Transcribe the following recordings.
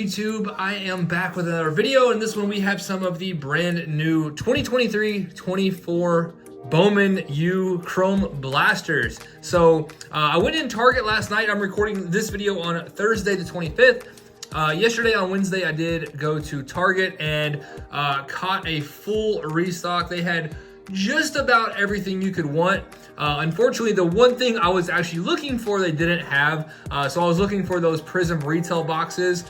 YouTube? I am back with another video. In this one, we have some of the brand new 2023-24 Bowman U Chrome Blasters. So I went in Target last night. I'm recording this video on Thursday the 25th. Yesterday on Wednesday, I did go to Target and caught a full restock. They had just about everything you could want. Unfortunately, the one thing I was actually looking for, they didn't have. So I was looking for those Prism retail boxes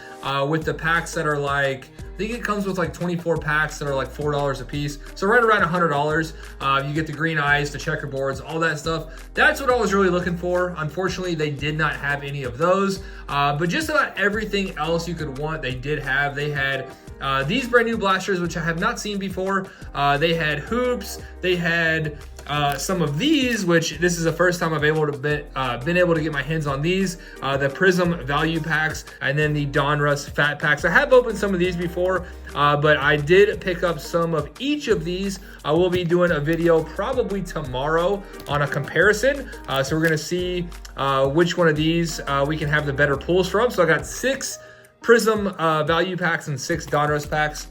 with the packs that are like, I think it comes with like 24 packs that are like $4 a piece. So right around $100. You get the green eyes, the checkerboards, all that stuff. That's what I was really looking for. Unfortunately, they did not have any of those. But just about everything else you could want, they did have. They had these brand new blasters, which I have not seen before. They had hoops. They had some of these, which this is the first time I've been able to get my hands on these. The Prism value packs, and then the Donruss fat packs. I have opened some of these before, but I did pick up some of each of these. I will be doing a video probably tomorrow on a comparison. So we're gonna see which one of these we can have the better pulls from. So I got 6 Prism value packs and 6 Donruss packs.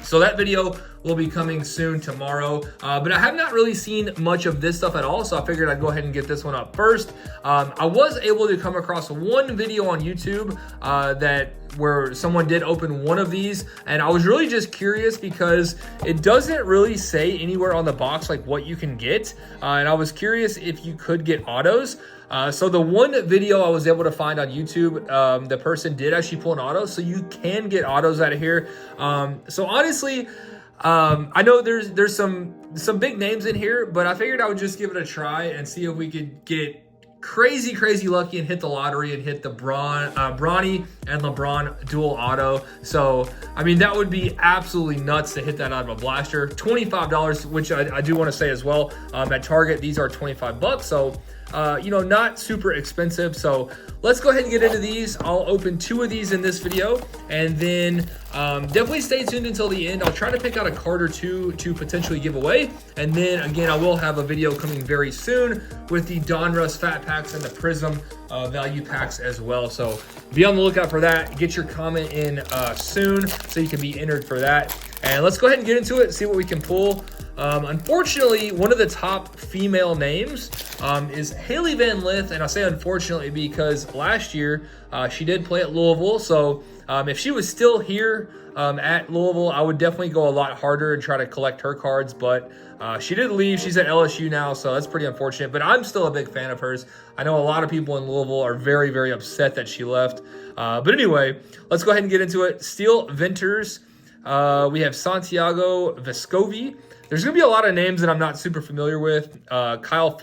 So that video will be coming soon tomorrow. But I have not really seen much of this stuff at all, so I figured I'd go ahead and get this one up first. I was able to come across one video on YouTube where someone did open one of these, and I was really just curious because it doesn't really say anywhere on the box like what you can get, and I was curious if you could get autos. So the one video I was able to find on YouTube, the person did actually pull an auto, so you can get autos out of here. So honestly, I know there's some big names in here, but I figured I would just give it a try and see if we could get crazy lucky and hit the lottery and hit the Bronny and LeBron dual auto. So I mean, that would be absolutely nuts to hit that out of a blaster. $25, which I do want to say as well, at Target these are $25, so you know, not super expensive. So let's go ahead and get into these. I'll open 2 of these in this video, and then definitely stay tuned until the end. I'll try to pick out a card or 2 to potentially give away, and then again I will have a video coming very soon with the Donruss fat packs and the Prism value packs as well. So be on the lookout for that. Get your comment in soon so you can be entered for that, and let's go ahead and get into it, see what we can pull. Unfortunately, one of the top female names is Haley Van Lith, and I say unfortunately because last year she did play at Louisville. So if she was still here at Louisville, I would definitely go a lot harder and try to collect her cards, but she did leave. She's at LSU now, so that's pretty unfortunate, but I'm still a big fan of hers. I know a lot of people in Louisville are very upset that she left, but anyway, let's go ahead and get into it. Steel Venters, we have Santiago Vescovi. There's going to be a lot of names that I'm not super familiar with. Kyle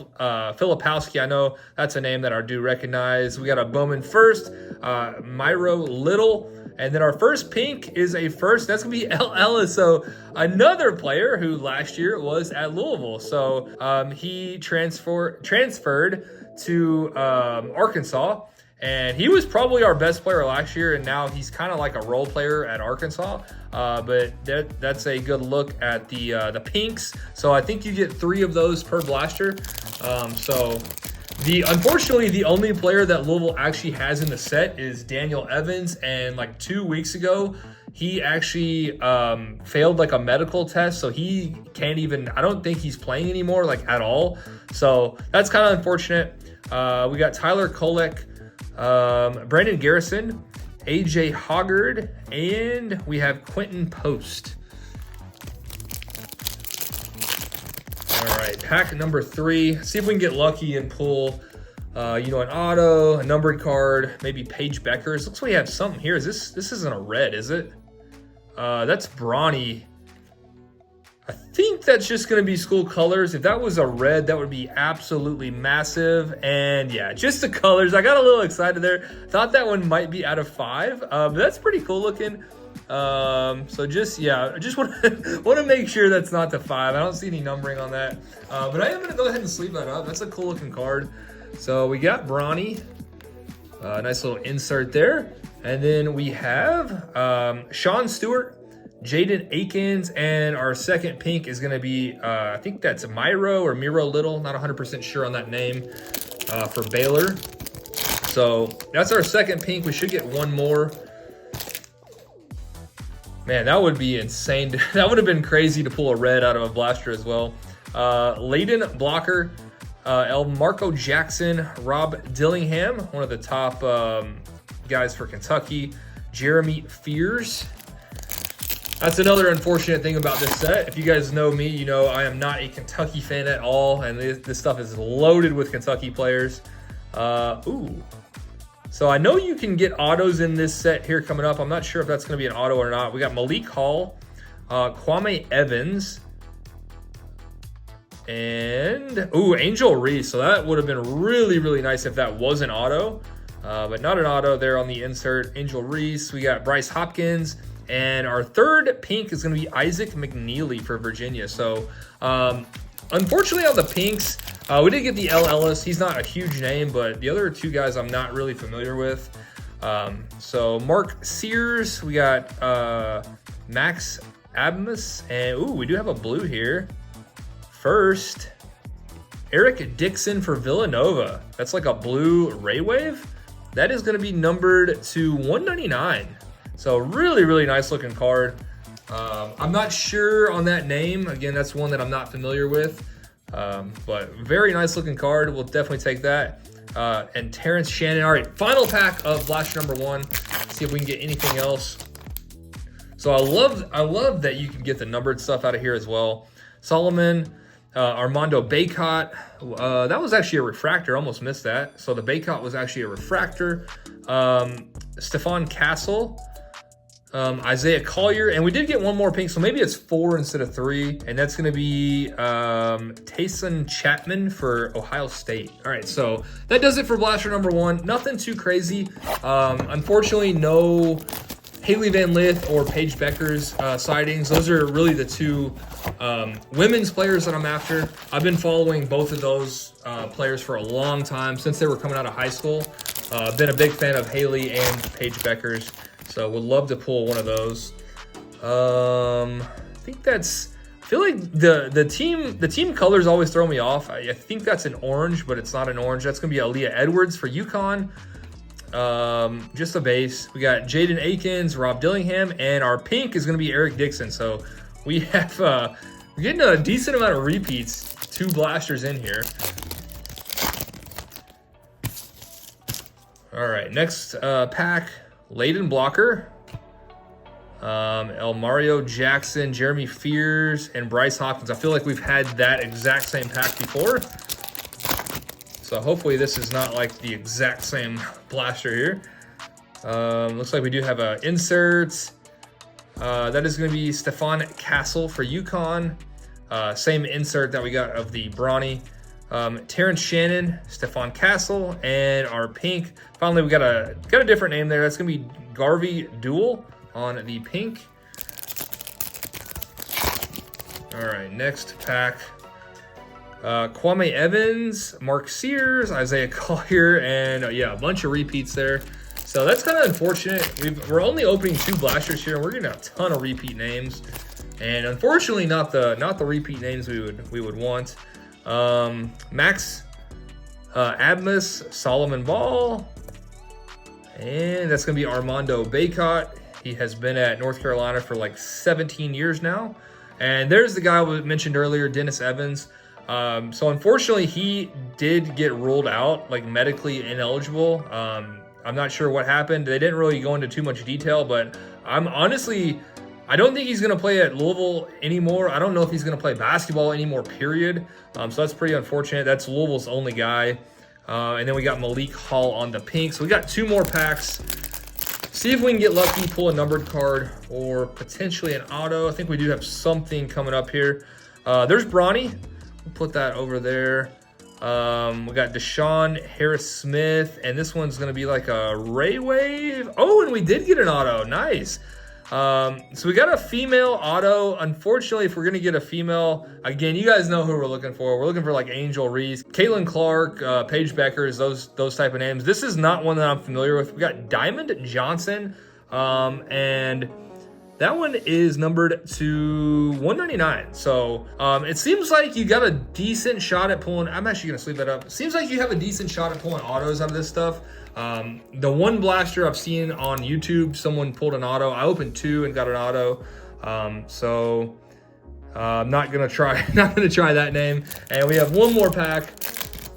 Filipowski, I know that's a name that I do recognize. We got a Bowman first, Myro Little, and then our first pink is a first. That's going to be L. Ellis, so another player who last year was at Louisville. So he transferred to Arkansas. And he was probably our best player last year, and now he's kind of like a role player at Arkansas. But that's a good look at the pinks. So I think you get 3 of those per blaster. So unfortunately, the only player that Louisville actually has in the set is Daniel Evans. And like 2 weeks ago, he actually failed like a medical test, so he can't even. I don't think he's playing anymore, like at all. So that's kind of unfortunate. We got Tyler Kolek, Brandon Garrison, AJ Hoggard, and we have Quentin Post. All right, pack number 3. See if we can get lucky and pull, you know, an auto, a numbered card, maybe Paige Beckers. Looks like we have something here. This isn't a red, is it? That's Bronny. I think that's just going to be school colors. If that was a red, that would be absolutely massive. And yeah, just the colors. I got a little excited there. Thought that one might be out of 5. But that's pretty cool looking. So just, yeah, I just want to make sure that's not the 5. I don't see any numbering on that. But I am going to go ahead and sleeve that up. That's a cool looking card. So we got Bronny. Nice little insert there. And then we have Sean Stewart, Jaden Akins, and our second pink is going to be, I think that's Myro or Miro Little. Not 100% sure on that name for Baylor. So that's our second pink. We should get one more. Man, that would be insane. That would have been crazy to pull a red out of a blaster as well. Layden Blocker, El Marco Jackson, Rob Dillingham, one of the top guys for Kentucky. Jeremy Fears. That's another unfortunate thing about this set. If you guys know me, you know I am not a Kentucky fan at all, and this stuff is loaded with Kentucky players. Ooh. So I know you can get autos in this set here coming up. I'm not sure if that's going to be an auto or not. We got Malik Hall, Kwame Evans, and Angel Reese. So that would have been really, really nice if that was an auto, but not an auto there on the insert. Angel Reese. We got Bryce Hopkins, and our third pink is going to be Isaac McNeely for Virginia. So unfortunately on the pinks, we did get the L. Ellis. He's not a huge name, but the other two guys I'm not really familiar with. So Mark Sears, we got Max Abmas, and we do have a blue here. First, Eric Dixon for Villanova. That's like a blue Ray Wave. That is going to be numbered to 199. So really, really nice looking card. I'm not sure on that name. Again, that's one that I'm not familiar with. But very nice looking card. We'll definitely take that. And Terrence Shannon. All right, final pack of blaster number 1. See if we can get anything else. So I love that you can get the numbered stuff out of here as well. Solomon, Armando Baycott. That was actually a refractor. Almost missed that. So the Baycott was actually a refractor. Stephon Castle. Isaiah Collier, and we did get one more pink, so maybe it's 4 instead of 3, and that's going to be Tayson Chapman for Ohio State. All right, so that does it for blaster number 1. Nothing too crazy. Unfortunately, no Haley Van Lith or Paige Becker's sightings. Those are really the two women's players that I'm after. I've been following both of those players for a long time, since they were coming out of high school. Been a big fan of Haley and Paige Becker's. So would love to pull one of those. I think that's. I feel like the team colors always throw me off. I think that's an orange, but it's not an orange. That's gonna be Aaliyah Edwards for UConn. Just a base. We got Jaden Akins, Rob Dillingham, and our pink is gonna be Eric Dixon. So we have we're getting a decent amount of repeats. 2 blasters in here. All right, next pack. Layden Blocker, El Mario Jackson, Jeremy Fears, and Bryce Hopkins. I feel like we've had that exact same pack before. So hopefully this is not like the exact same blaster here. Looks like we do have an insert. That is going to be Stephon Castle for UConn. Same insert that we got of the Brawny. Terrence Shannon, Stephon Castle, and our pink. Finally, we got a different name there. That's gonna be Garvey Duel on the pink. All right, next pack. Kwame Evans, Mark Sears, Isaiah Collier, and yeah, a bunch of repeats there. So that's kind of unfortunate. We're only opening 2 blasters here, and we're getting a ton of repeat names. And unfortunately, not the repeat names we would want. Max Abmas, Solomon Ball, and that's going to be Armando Baycott. He has been at North Carolina for like 17 years now. And there's the guy we mentioned earlier, Dennis Evans. So unfortunately, he did get ruled out, like medically ineligible. I'm not sure what happened. They didn't really go into too much detail, but I don't think he's going to play at Louisville anymore. I don't know if he's going to play basketball anymore, period. So that's pretty unfortunate. That's Louisville's only guy. And then we got Malik Hall on the pink. So we got 2 more packs. See if we can get lucky, pull a numbered card, or potentially an auto. I think we do have something coming up here. There's Brawny. We'll put that over there. We got Deshaun Harris-Smith, and this one's going to be like a Ray Wave. Oh, and we did get an auto. Nice. So we got a female auto. Unfortunately, if we're going to get a female, again, you guys know who we're looking for. We're looking for like Angel Reese, Caitlin Clark, Paige Beckers, those type of names. This is not one that I'm familiar with. We got Diamond Johnson, and that one is numbered to 199. So it seems like you got a decent shot at pulling. I'm actually going to sleeve that up. Seems like you have a decent shot at pulling autos out of this stuff. The one blaster I've seen on YouTube, someone pulled an auto. I opened 2 and got an auto. I'm not gonna try that name. And we have one more pack.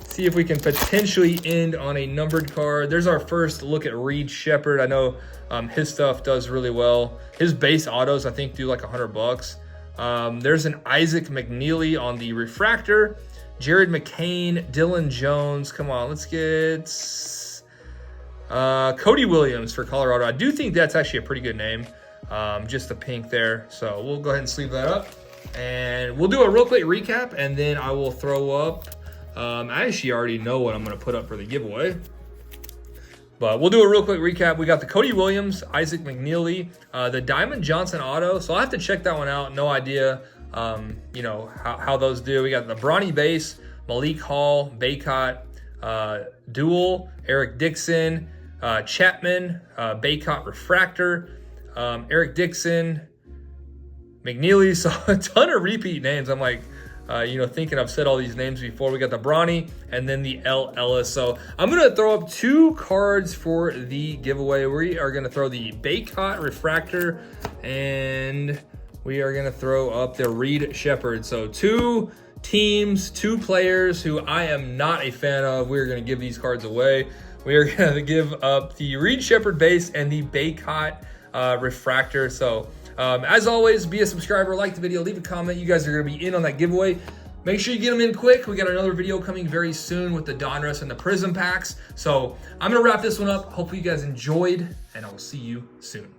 See if we can potentially end on a numbered card. There's our first look at Reed Shepherd. I know his stuff does really well. His base autos, I think, do like $100. There's an Isaac McNeely on the refractor. Jared McCain, Dylan Jones. Come on, let's get Cody Williams for Colorado. I do think that's actually a pretty good name. Just the pink there. So we'll go ahead and sleeve that up. And we'll do a real quick recap, and then I will throw up. I actually already know what I'm going to put up for the giveaway. But we'll do a real quick recap. We got the Cody Williams, Isaac McNeely, the Diamond Johnson auto. So I'll have to check that one out. No idea, you know, how those do. We got the Bronny base, Malik Hall, Baycott, Duel, Eric Dixon, Chapman, Baycott refractor, Eric Dixon, McNeely. So a ton of repeat names. I'm like, you know, thinking I've said all these names before. We got the Bronny and then the L. Ellis. So I'm going to throw up 2 cards for the giveaway. We are going to throw the Baycott refractor, and we are going to throw up the Reed Shepherd. So 2 teams, 2 players who I am not a fan of. We're going to give these cards away. We are going to give up the Reed Shepherd base and the Baycott refractor. So as always, be a subscriber, like the video, leave a comment. You guys are going to be in on that giveaway. Make sure you get them in quick. We got another video coming very soon with the Donruss and the Prism packs. So I'm going to wrap this one up. Hopefully you guys enjoyed, and I will see you soon.